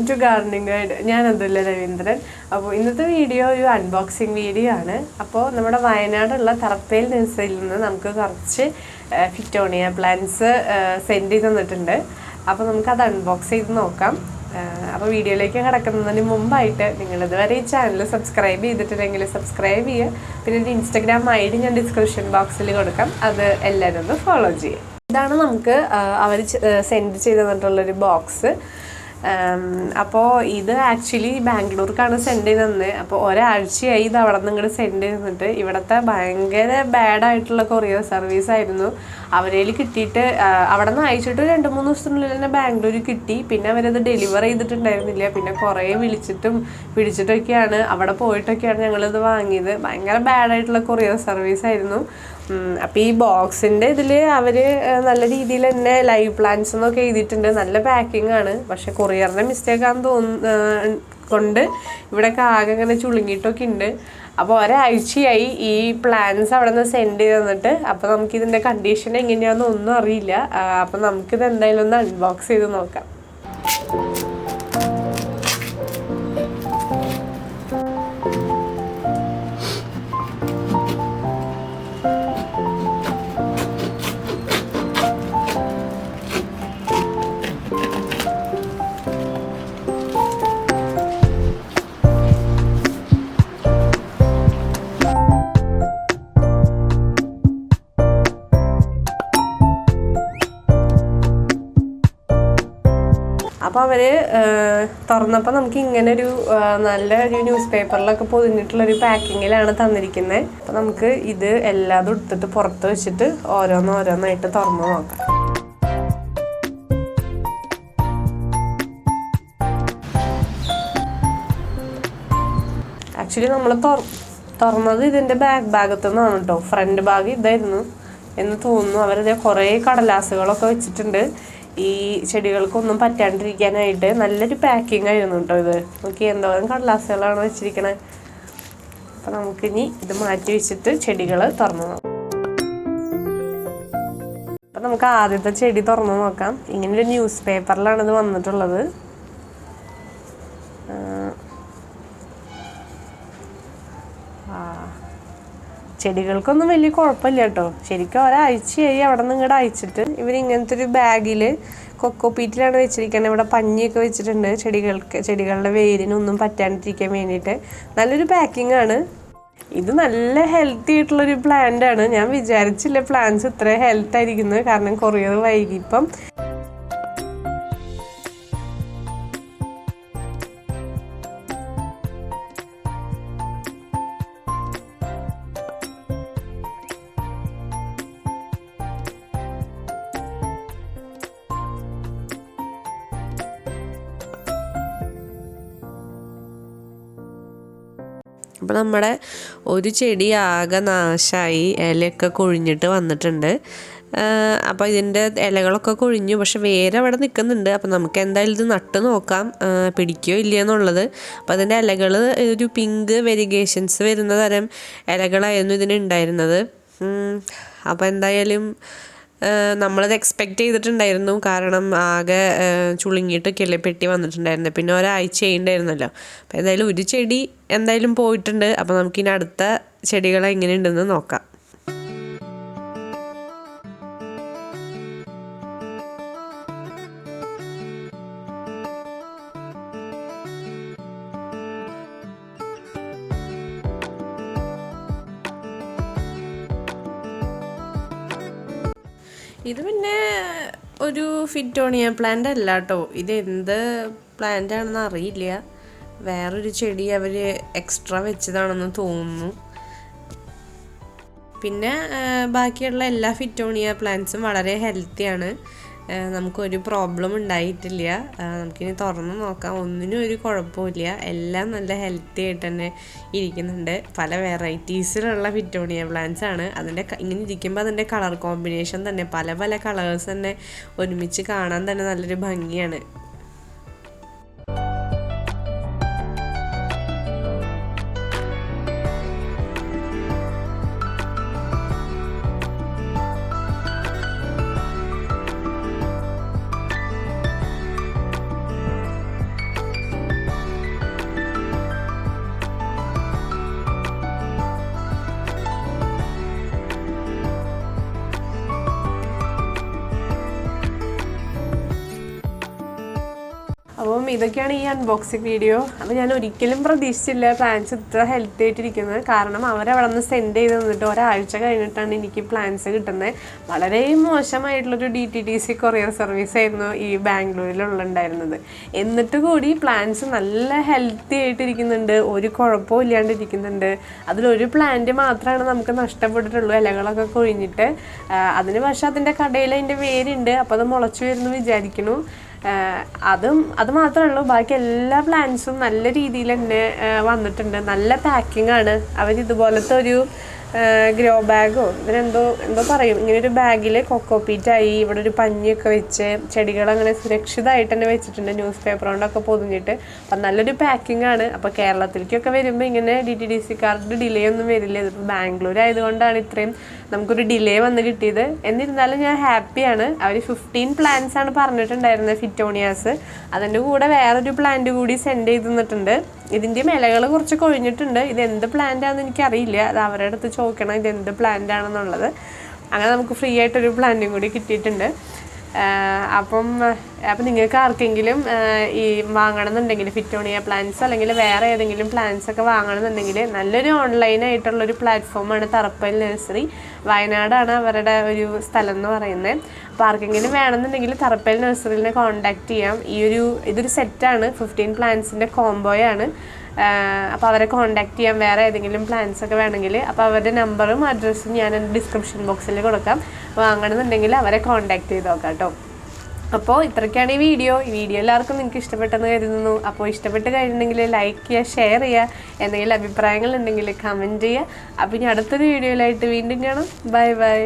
to Gardening Guide. I am Athulya Uma. So, this video is an unboxing video. So, we have Tharappel Nursey Phytonia plants sent it. So, we will unbox it. So, video like this channel subscribe subscribe Instagram ID in the description box. Follow this is send a box. This actually Banglore send it. Send it. Bad courier service. Banglore kitty, Pinna delivery the Pinna Korea Vilichitum, Pidichitokiana, Avada Poetokiana, the bad courier service. A box in the live plants packing but a courier mistake Konde, Vidaka Chulliyode. Now, plants are sent in the conditioning in the Rilla. Unbox. അപ്പോൾ അവര് തുറന്നപ്പോൾ നമുക്ക് ഇങ്ങനെ ഒരു നല്ല ഒരു news പേപ്പറിലൊക്കെ പൊതിഞ്ഞിട്ടുള്ള ഒരു പാക്കിങ്ങിലാണ് തന്നിരിക്കുന്നത്. അപ്പോൾ നമുക്ക് ഇത് എല്ലാതും എടുത്തിട്ട് പുറത്ത് വെച്ചിട്ട് ഓരോന്നായിട്ട് തുറന്ന് നോക്കാം. ആക്ച്വലി നമ്മൾ തുറന്നത് ഇതിന്റെ ബാക്ക് ഭാഗത്തു നിന്നാണ് കേട്ടോ. ഫ്രണ്ട് ഭാഗം ഇതായിരുന്നു എന്ന് തോന്നുന്നു. അവരത് കുറേ കടലാസുകളൊക്കെ വെച്ചിട്ടുണ്ട്. ഈ ചെടികൾക്കൊന്നും പറ്റാണ്ടിരിക്കാനായിട്ട് നല്ലൊരു പാക്കിംഗ് ആയിരുന്നു കേട്ടോ ഇത്. നോക്കി എന്തോരം കടലാസുകളാണ് വെച്ചിരിക്കണത്. അപ്പം നമുക്കിനി ഇത് മാറ്റി വെച്ചിട്ട് ചെടികൾ തുറന്നു നോക്കാം. അപ്പം നമുക്ക് ആദ്യത്തെ ചെടി തുറന്നു നോക്കാം. ഇങ്ങനൊരു ന്യൂസ് പേപ്പറിലാണ് ഇത് വന്നിട്ടുള്ളത്. ചെടികൾക്കൊന്നും വലിയ കുഴപ്പമില്ല കേട്ടോ. ശരിക്കും ഒരാഴ്ചയായി അവിടെ നിന്ന് ഇങ്ങോട്ട് അയച്ചിട്ട് ഇവരിങ്ങനത്തെ ഒരു ബാഗിൽ കൊക്കോപ്പീറ്റിലാണ് വെച്ചിരിക്കുന്നത്. ഇവിടെ പഞ്ഞിയൊക്കെ വെച്ചിട്ടുണ്ട് ചെടികളുടെ വേരിനൊന്നും പറ്റാണ്ടിരിക്കാൻ വേണ്ടിയിട്ട്. നല്ലൊരു പാക്കിംഗ് ആണ്. ഇത് നല്ല ഹെൽത്തി ആയിട്ടുള്ളൊരു പ്ലാന്റ് ആണ്. ഞാൻ വിചാരിച്ചില്ല പ്ലാന്റ്സ് ഇത്ര ഹെൽത്ത് ആയിരിക്കുന്നത്. കാരണം കൊറിയർ വൈകിപ്പം അപ്പോൾ നമ്മുടെ ഒരു ചെടി ആകെ നാശമായി, ഇലയൊക്കെ കൊഴിഞ്ഞിട്ട് വന്നിട്ടുണ്ട്. അപ്പോൾ ഇതിൻ്റെ ഇലകളൊക്കെ കൊഴിഞ്ഞു, പക്ഷെ വേറെ അവിടെ നിൽക്കുന്നുണ്ട്. അപ്പോൾ നമുക്ക് എന്തായാലും ഇത് നട്ട് നോക്കാം പിടിക്കുകയോ ഇല്ലയെന്നുള്ളത്. അപ്പോൾ അതിൻ്റെ ഇലകൾ ഒരു പിങ്ക് വെരിഗേഷൻസ് വരുന്ന തരം ഇലകളായിരുന്നു ഇതിനുണ്ടായിരുന്നത്. അപ്പോൾ എന്തായാലും നമ്മളത് എക്സ്പെക്റ്റ് ചെയ്തിട്ടുണ്ടായിരുന്നു. കാരണം ആകെ ചുളുങ്ങിയിട്ടൊക്കെയല്ലേ പെട്ടി വന്നിട്ടുണ്ടായിരുന്നത്. പിന്നെ ഒരാഴ്ച ഉണ്ടായിരുന്നല്ലോ. അപ്പോൾ എന്തായാലും ഒരു ചെടി എന്തായാലും പോയിട്ടുണ്ട്. അപ്പോൾ നമുക്കിനി അടുത്ത ചെടികൾ എങ്ങനെയുണ്ടെന്ന് നോക്കാം. ഇത് പിന്നെ ഒരു ഫിറ്റോണിയ പ്ലാന്റ് അല്ല കേട്ടോ. ഇത് എന്ത് പ്ലാന്റ് ആണെന്ന് അറിയില്ല. വേറൊരു ചെടി അവർ എക്സ്ട്രാ വെച്ചതാണെന്ന് തോന്നുന്നു. പിന്നെ ബാക്കിയുള്ള എല്ലാ ഫിറ്റോണിയ പ്ലാന്റ്സും വളരെ ഹെൽത്തിയാണ്. നമുക്കൊരു പ്രോബ്ലം ഉണ്ടായിട്ടില്ല. നമുക്കിനി തുറന്ന് നോക്കാം. ഒന്നിനും ഒരു കുഴപ്പമില്ല. എല്ലാം നല്ല ഹെൽത്തി ആയിട്ട് തന്നെ ഇരിക്കുന്നുണ്ട്. പല വെറൈറ്റീസിലുള്ള ഫിറ്റോണിയ പ്ലാന്റ്സ് ആണ്. അതിൻ്റെ ഇങ്ങനെ ഇരിക്കുമ്പോൾ അതിൻ്റെ കളർ കോമ്പിനേഷൻ തന്നെ പല പല കളേഴ്സ് തന്നെ ഒരുമിച്ച് കാണാൻ തന്നെ നല്ലൊരു ഭംഗിയാണ്. ഇതൊക്കെയാണ് ഈ അൺബോക്സിങ് വീഡിയോ. അപ്പോൾ ഞാൻ ഒരിക്കലും പ്രതീക്ഷിച്ചില്ല പ്ലാന്റ്സ് ഇത്ര ഹെൽത്തി ആയിട്ടിരിക്കുന്നത്. കാരണം അവരവിടെ നിന്ന് സെൻഡ് ചെയ്ത് തന്നിട്ട് ഒരാഴ്ച കഴിഞ്ഞിട്ടാണ് എനിക്ക് പ്ലാന്റ്സ് കിട്ടുന്നത്. വളരെ മോശമായിട്ടുള്ളൊരു DTDC കൊറിയർ സർവീസ് ആയിരുന്നു ഈ ബാംഗ്ലൂരിലുണ്ടായിരുന്നത്. എന്നിട്ട് കൂടി പ്ലാന്റ്സ് നല്ല ഹെൽത്തി ആയിട്ടിരിക്കുന്നുണ്ട്, ഒരു കുഴപ്പവും ഇല്ലാണ്ടിരിക്കുന്നുണ്ട്. അതിലൊരു പ്ലാന്റ് മാത്രമാണ് നമുക്ക് നഷ്ടപ്പെട്ടിട്ടുള്ളൂ, ഇലകളൊക്കെ കൊഴിഞ്ഞിട്ട്. അതിന് പക്ഷേ അതിൻ്റെ കടയിൽ അതിൻ്റെ വേരുണ്ട്, അപ്പോൾ അത് മുളച്ചു വരുന്നു വിചാരിക്കുന്നു. അത് മാത്രമേ ഉള്ളൂ. ബാക്കി എല്ലാ പ്ലാന്റ്സും നല്ല രീതിയിൽ തന്നെ വന്നിട്ടുണ്ട്. നല്ല പാക്കിംഗ് ആണ്. അവരിതുപോലത്തെ ഒരു ഗ്രോ ബാഗോ എന്തോ പറയും, ഇങ്ങനൊരു ബാഗിൽ കൊക്കോപ്പീറ്റായി ഇവിടെ ഒരു പഞ്ഞിയൊക്കെ വെച്ച് ചെടികളങ്ങനെ സുരക്ഷിതമായിട്ട് തന്നെ വെച്ചിട്ടുണ്ട്, ന്യൂസ് പേപ്പർ കൊണ്ടൊക്കെ പൊതിഞ്ഞിട്ട്. അപ്പം നല്ലൊരു പാക്കിംഗ് ആണ്. അപ്പോൾ കേരളത്തിലേക്കൊക്കെ വരുമ്പോൾ ഇങ്ങനെ DTDCക്കാർക്ക് ഡിലേ ഒന്നും വരില്ല. ഇതിപ്പോൾ ബാംഗ്ലൂർ ആയതുകൊണ്ടാണ് ഇത്രയും നമുക്കൊരു ഡിലേ വന്ന് കിട്ടിയത്. എന്നിരുന്നാലും ഞാൻ ഹാപ്പിയാണ്. അവർ 15 പ്ലാന്റ്സ് ആണ് പറഞ്ഞിട്ടുണ്ടായിരുന്നത്, ഫിറ്റോണിയാസ്. അതിൻ്റെ കൂടെ വേറൊരു പ്ലാന്റ് കൂടി സെൻഡ് ചെയ്ത് തന്നിട്ടുണ്ട്. ഇതിൻ്റെ ഇലകൾ കുറച്ച് കൊഴിഞ്ഞിട്ടുണ്ട്. ഇത് എന്ത് പ്ലാന്റ് ആണെന്ന് എനിക്കറിയില്ല, അത് അവരുടെ അടുത്ത് ചോദിക്കണം ഇത് എന്ത് പ്ലാന്റ് ആണെന്നുള്ളത്. അങ്ങനെ നമുക്ക് ഫ്രീ ആയിട്ടൊരു പ്ലാന്റും കൂടി കിട്ടിയിട്ടുണ്ട്. അപ്പം നിങ്ങൾക്ക് ആർക്കെങ്കിലും ഈ വാങ്ങണമെന്നുണ്ടെങ്കിൽ ഫിറ്റോണിയ പ്ലാന്റ്സ് അല്ലെങ്കിൽ വേറെ ഏതെങ്കിലും പ്ലാന്റ്സ് ഒക്കെ വാങ്ങണമെന്നുണ്ടെങ്കിൽ നല്ലൊരു ഓൺലൈനായിട്ടുള്ളൊരു പ്ലാറ്റ്ഫോമാണ് തറപ്പൽ നഴ്സറി. വയനാടാണ് അവരുടെ ഒരു സ്ഥലം എന്ന് പറയുന്നത്. അപ്പോൾ ആർക്കെങ്കിലും വേണമെന്നുണ്ടെങ്കിൽ തറപ്പൽ നഴ്സറിനെ കോൺടാക്റ്റ് ചെയ്യാം. ഇതൊരു സെറ്റാണ്, 15 പ്ലാന്റ്സിൻ്റെ കോംബോയാണ്. അപ്പോൾ അവരെ കോൺടാക്റ്റ് ചെയ്യാം വേറെ ഏതെങ്കിലും പ്ലാൻസ് ഒക്കെ വേണമെങ്കിൽ. അപ്പോൾ അവരുടെ നമ്പറും അഡ്രസ്സും ഞാൻ ഡിസ്ക്രിപ്ഷൻ ബോക്സിൽ കൊടുക്കാം. വാങ്ങണമെന്നുണ്ടെങ്കിൽ അവരെ കോൺടാക്റ്റ് ചെയ്ത് നോക്കാം കേട്ടോ. അപ്പോൾ ഇത്രയൊക്കെയാണ് ഈ വീഡിയോ എല്ലാവർക്കും നിങ്ങൾക്ക് ഇഷ്ടപ്പെട്ടെന്ന് കരുതുന്നു. അപ്പോൾ ഇഷ്ടപ്പെട്ട് കഴിഞ്ഞിട്ടുണ്ടെങ്കിൽ ലൈക്ക് ചെയ്യുക, ഷെയർ ചെയ്യുക, എന്തെങ്കിലും അഭിപ്രായങ്ങൾ ഉണ്ടെങ്കിൽ കമൻറ്റ് ചെയ്യുക. അപ്പോൾ ഇനി അടുത്തൊരു വീഡിയോയിലായിട്ട് വീണ്ടും കാണാം. Bye bye.